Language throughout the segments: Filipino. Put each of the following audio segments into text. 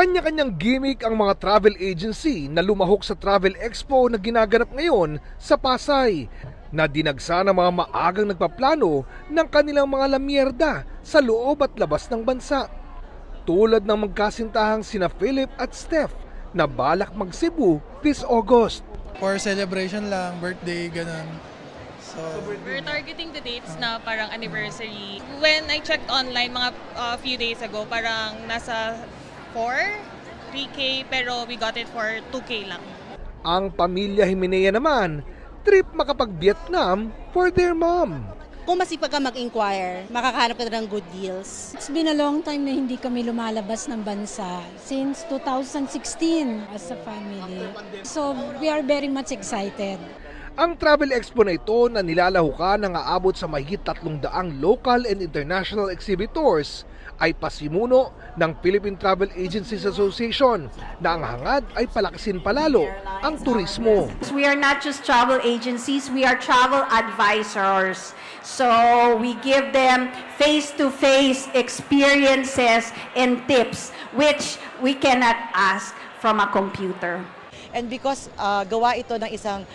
Kanya-kanyang gimmick ang mga travel agency na lumahok sa Travel Expo na ginaganap ngayon sa Pasay, na dinagsa ng mga maagang nagpaplano ng kanilang mga lamierda sa loob at labas ng bansa. Tulad ng magkasintahang sina Philip at Steph na balak mag-Cebu this August. For celebration lang, birthday, ganun. So, we're targeting the dates na parang anniversary. When I checked online mga few days ago, parang nasa 3K, pero we got it for 2K lang. Ang pamilya Himenea naman, trip makapag-Vietnam for their mom. Kung masipag ka mag-inquire, makakahanap ka ng good deals. It's been a long time na hindi kami lumalabas ng bansa. Since 2016 as a family. So we are very much excited. Ang Travel Expo na ito na nilalahukan ng aabot sa mahigit 300 local and international exhibitors ay pasimuno ng Philippine Travel Agencies Association na ang hangad ay palakasin palalo ang turismo. We are not just travel agencies, we are travel advisors. So we give them face-to-face experiences and tips which we cannot ask from a computer. And because gawa ito ng isang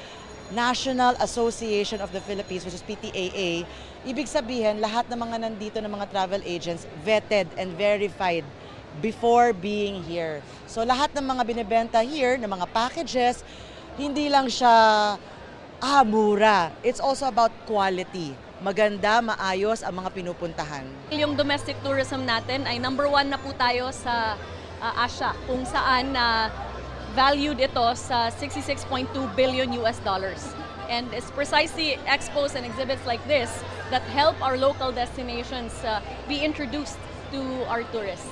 National Association of the Philippines, which is PTAA, ibig sabihin lahat ng mga nandito ng mga travel agents vetted and verified before being here. So lahat ng mga binibenta here, ng mga packages, hindi lang siya mura. It's also about quality. Maganda, maayos ang mga pinupuntahan. Yung domestic tourism natin ay #1 na po tayo sa Asia, kung saan valued ito sa $66.2 billion. And it's precisely expos and exhibits like this that help our local destinations be introduced to our tourists.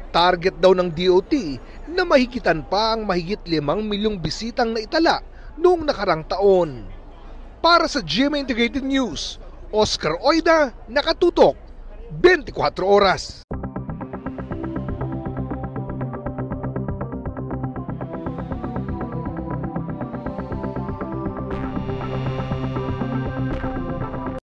Target daw ng DOT na mahigitan pa ang mahigit 5 milyong bisitang naitala noong nakarang taon. Para sa GMA Integrated News, Oscar Oida, nakatutok 24 oras.